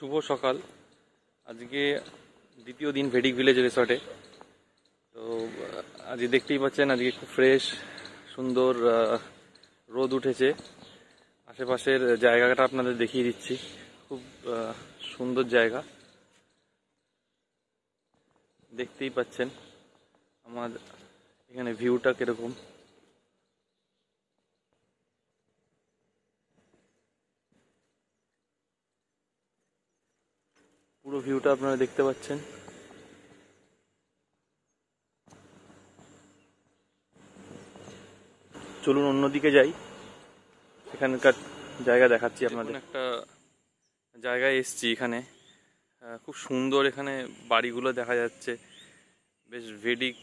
শুভ সকাল। আজকে দ্বিতীয় দিন ভেডিক ভিলেজ রিসর্টে। তো আজকে দেখতেই পাচ্ছেন আজকে খুব ফ্রেশ সুন্দর রোদ উঠেছে। আশেপাশের জায়গাটা আপনাদের দেখিয়ে দিচ্ছি, খুব সুন্দর জায়গা দেখতেই পাচ্ছেন। আমার এখানে ভিউটা কিরকম, পুরো ভিউটা আপনারা দেখতে পাচ্ছেন। চলুন অন্যদিকে যাই, এখানকার জায়গা দেখাচ্ছি আপনাদের। একটা জায়গায় এসছি, এখানে খুব সুন্দর এখানে বাড়িগুলো দেখা যাচ্ছে, বেশ ভেডিক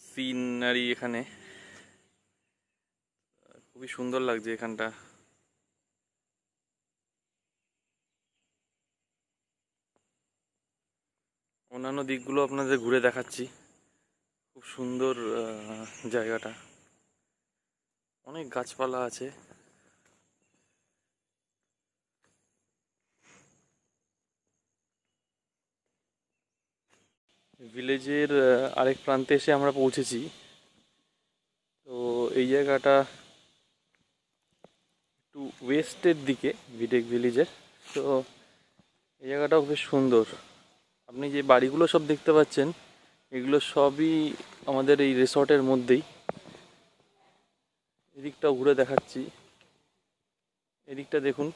সিনারি, এখানে খুবই সুন্দর লাগছে এখানটা। অন্যান্য দিকগুলো আপনাদের ঘুরে দেখাচ্ছি। খুব সুন্দর জায়গাটা, অনেক গাছপালা আছে। ভিলেজের আরেক প্রান্তে এসে আমরা পৌঁছেছি। তো এই জায়গাটা একটু ওয়েস্টের দিকে ভিলেক ভিলেজের। তো এই জায়গাটাও বেশ সুন্দর। আপনি যে বাড়িগুলো সব দেখতে পাচ্ছেন এগুলো সবই আমাদের এই রিসর্টের মধ্যেই। এদিকটাও ঘুরে দেখাচ্ছি, এদিকটা দেখুন,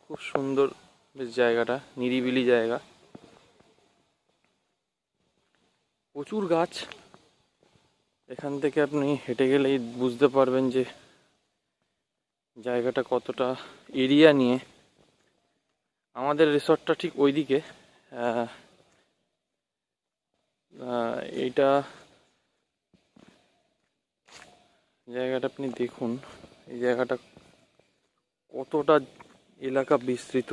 খুব সুন্দর বেশ জায়গাটা, নিরিবিলি জায়গা, প্রচুর গাছ। এখান থেকে আপনি হেঁটে গেলেই বুঝতে পারবেন যে জায়গাটা কতটা এরিয়া নিয়ে। আমাদের রিসর্টটা ঠিক ওইদিকে। এইটা জায়গাটা আপনি দেখুন, এই জায়গাটা কতটা এলাকা বিস্তৃত।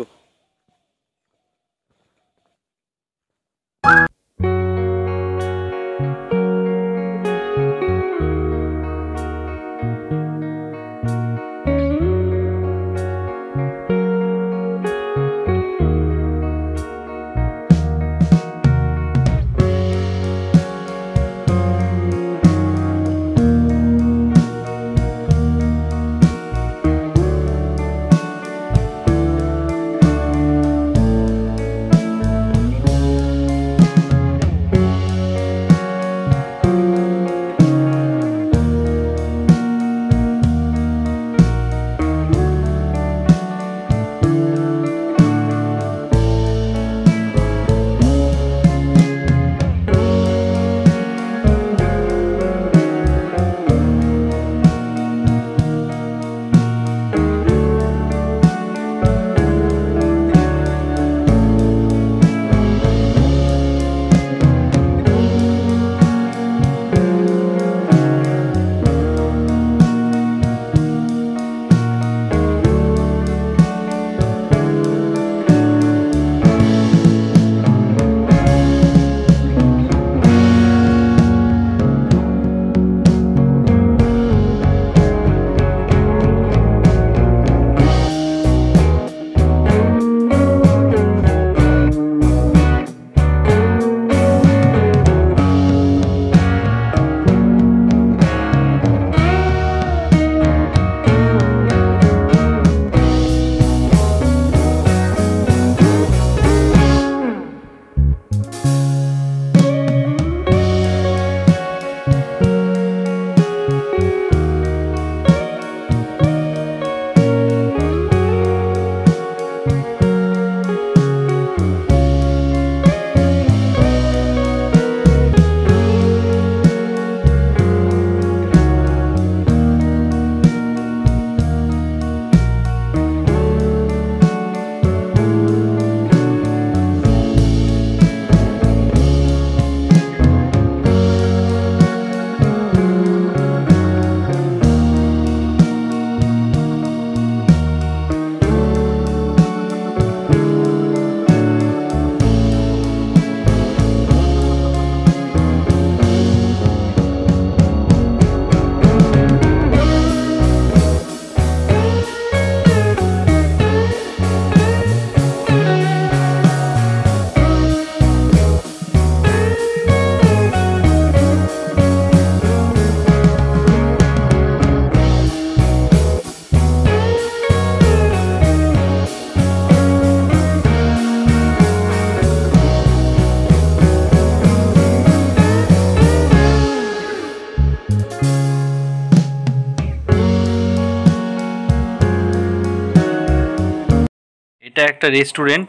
এটা একটা রেস্টুরেন্ট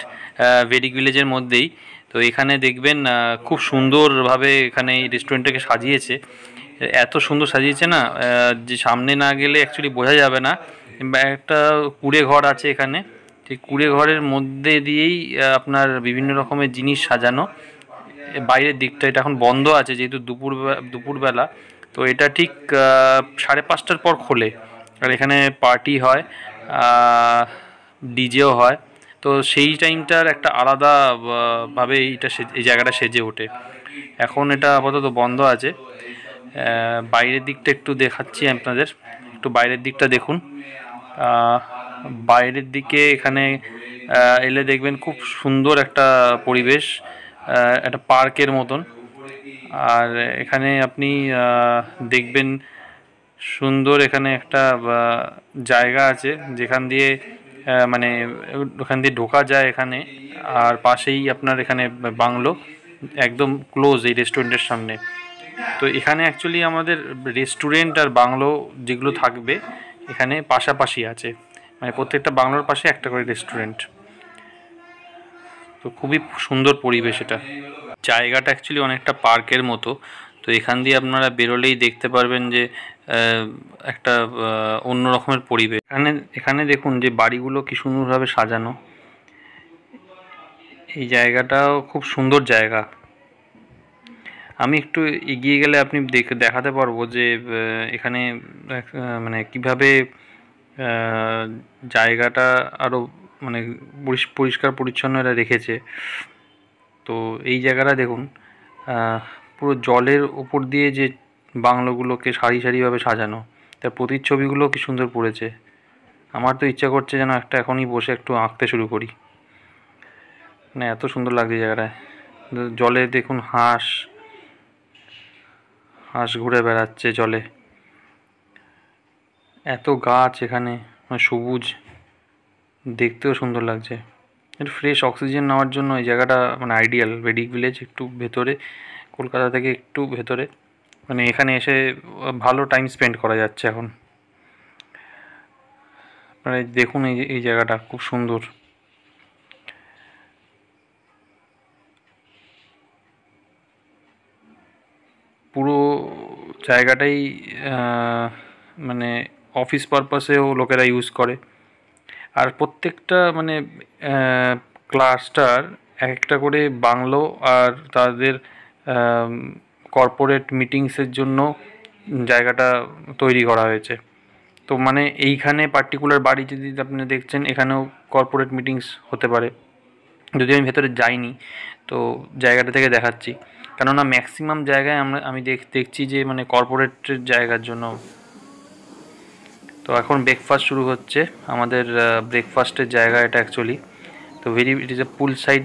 ভেডিক ভিলেজের মধ্যেই। তো এখানে দেখবেন খুব সুন্দরভাবে এখানে এই রেস্টুরেন্টটাকে সাজিয়েছে। এত সুন্দর সাজিয়েছে না, যে সামনে না গেলে অ্যাকচুয়ালি বোঝা যাবে না। একটা কুঁড়ে ঘর আছে এখানে, সেই কুঁড়ে ঘরের মধ্যে দিয়েই আপনার বিভিন্ন রকমের জিনিস সাজানো। বাইরের দিকটা এটা এখন বন্ধ আছে যেহেতু দুপুরবেলা। তো এটা ঠিক 5:30টার পর খোলে। আর এখানে পার্টি হয়, ডিজেও হয়। তো সেই টাইমটার একটা আলাদা ভাবে এই জায়গাটা সেজে ওঠে। এখন এটা আপাতত বন্ধ আছে। বাইরের দিকটা একটু দেখাচ্ছি আপনাদের, একটু বাইরের দিকটা দেখুন। বাইরের দিকে এখানে এলে দেখবেন খুব সুন্দর একটা পরিবেশ, একটা পার্কের মতন। আর এখানে আপনি দেখবেন সুন্দর এখানে একটা জায়গা আছে যেখান দিয়ে মানে ওখান দিয়ে ঢোকা যায় এখানে। আর পাশেই আপনার এখানে বাংলো, একদম ক্লোজ এই রেস্টুরেন্টের সামনে। তো এখানে অ্যাকচুয়ালি আমাদের রেস্টুরেন্ট আর বাংলো যেগুলো থাকবে এখানে পাশাপাশি আছে, মানে প্রত্যেকটা বাংলোর পাশে একটা করে রেস্টুরেন্ট। তো খুবই সুন্দর পরিবেশ এটা। জায়গাটা অ্যাকচুয়ালি অনেকটা পার্কের মতো। তো এখান দিয়ে আপনারা বেরোলেই দেখতে পারবেন যে একটা অন্য রকমের পরিবেশ। এখানে দেখুন যে বাড়িগুলো কি সুন্দরভাবে সাজানো। এই জায়গাটাও খুব সুন্দর জায়গা। আমি একটু এগিয়ে গেলে আপনি দেখাতে পারবো যে এখানে মানে কিভাবে জায়গাটা আরও মানে পরিষ্কার পরিচ্ছন্ন এরা রেখেছে। তো এই জায়গাটা দেখুন, পুরো জলের ওপর দিয়ে যে বাংলোগুলোকে সারি সারিভাবে সাজানো, তার প্রতিচ্ছবিগুলো কি সুন্দর পড়েছে। আমার তো ইচ্ছা করছে যেন একটা এখনই বসে একটু আঁকতে শুরু করি, মানে এত সুন্দর লাগছে জায়গাটায়। জলে দেখুন হাঁস ঘুরে বেড়াচ্ছে জলে। এত গাছ এখানে, মানে সবুজ, দেখতেও সুন্দর লাগছে। একটু ফ্রেশ অক্সিজেন নেওয়ার জন্য এই জায়গাটা মানে আইডিয়াল। ভেডিক ভিলেজ একটু ভেতরে, কলকাতা থেকে একটু ভেতরে, মানে এখানে এসে ভালো টাইম স্পেন্ড করা যাচ্ছে এখন। মানে দেখুন এই জায়গাটা খুব সুন্দর। পুরো জায়গাটাই মানে অফিস পারপাসেও লোকেরা ইউজ করে। আর প্রত্যেকটা মানে ক্লাস্টার এক একটা করে বাংলো আর তাদের কর্পোরেট মিটিংসের জন্য জায়গাটা তৈরি করা হয়েছে। তো মানে এইখানে পার্টিকুলার বাড়ি যদি আপনি দেখছেন, এখানেও কর্পোরেট মিটিংস হতে পারে। যদি আমি ভেতরে যাইনি তো জায়গাটা থেকে দেখাচ্ছি, কেননা ম্যাক্সিমাম জায়গায় আমি দেখছি যে মানে কর্পোরেটের জায়গার জন্য। তো এখন ব্রেকফাস্ট শুরু হচ্ছে আমাদের, ব্রেকফাস্টের জায়গা এটা অ্যাকচুয়ালি। তো it is a pool side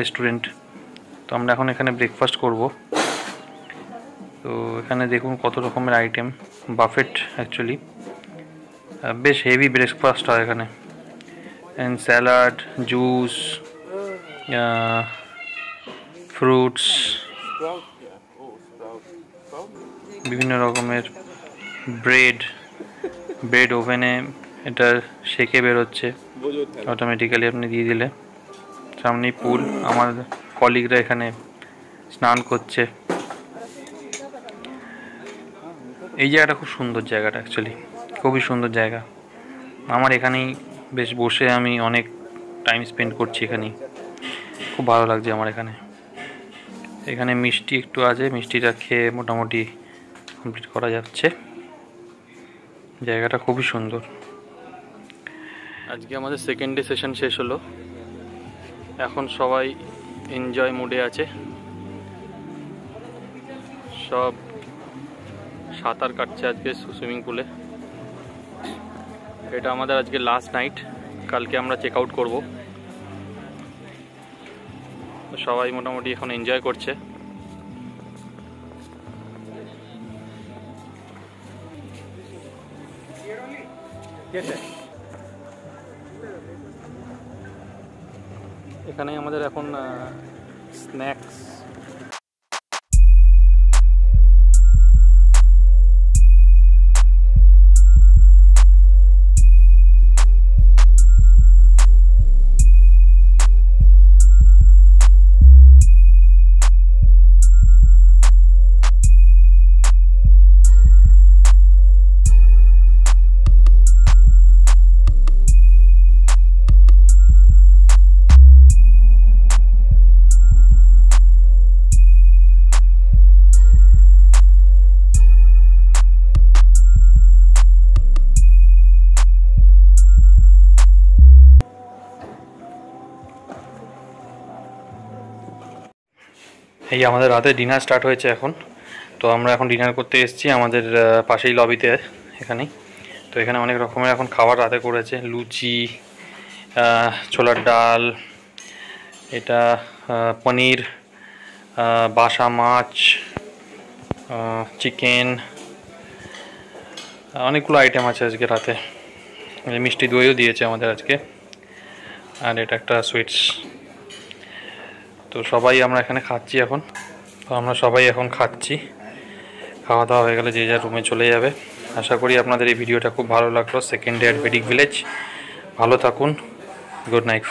restaurant. তো আমরা এখন এখানে ব্রেকফাস্ট করব। তো এখানে দেখুন কত রকমের আইটেম, বাফেট অ্যাকচুয়ালি। বেশ হেভি ব্রেকফাস্ট হয় এখানে, অ্যান্ড স্যালাড, জুস, ফ্রুটস, বিভিন্ন রকমের ব্রেড ওভেনে এটা সেকে বেরোচ্ছে অটোমেটিক্যালি, আপনি দিয়ে দিলে। সামনেই পুল, আমার কলিগরা এখানে স্নান করছে। এই জায়গাটা খুব সুন্দর, জায়গাটা অ্যাকচুয়ালি খুবই সুন্দর জায়গা। আমার এখানেই বেশ বসে আমি অনেক টাইম স্পেন্ড করছি এখানেই, খুব ভালো লাগছে আমার এখানে মিষ্টি একটু আছে, মিষ্টিটা খেয়ে মোটামুটি কমপ্লিট করা যাচ্ছে। জায়গাটা খুবই সুন্দর। আজকে আমাদের সেকেন্ড ডে সেশন শেষ হলো। এখন সবাই এনজয় মুডে আছে, সব সাঁতার কাটছে আজকে সুইমিং পুলে। এটা আমাদের আজকে লাস্ট নাইট, কালকে আমরা চেক আউট করবো। সবাই মোটামুটি এখন এনজয় করছে। এখানে আমাদের এখন স্ন্যাক্স এই আমাদের রাতে ডিনার স্টার্ট হয়েছে এখন। তো আমরা এখন ডিনার করতে এসেছি আমাদের পাশেই লবিতে এখানেই। তো এখানে অনেক রকমের এখন খাবার রাতে করেছে, লুচি, ছোলার ডাল, এটা পনির, বাসা মাছ, চিকেন, অনেকগুলো আইটেম আছে আজকে রাতে। মিষ্টি দইও দিয়েছে আমাদের আজকে, আর এটা একটা সুইটস। তো সবাই আমরা এখানে খাচ্ছি এখন। তো আমরা সবাই এখন খাচ্ছি, খাওয়া দাওয়া হয়ে গেলে যে যার রুমে চলে যাবে। আশা করি আপনাদের এই ভিডিওটা খুব ভালো লাগলো। Second day at Vedic village. ভালো থাকুন, গুড নাইট।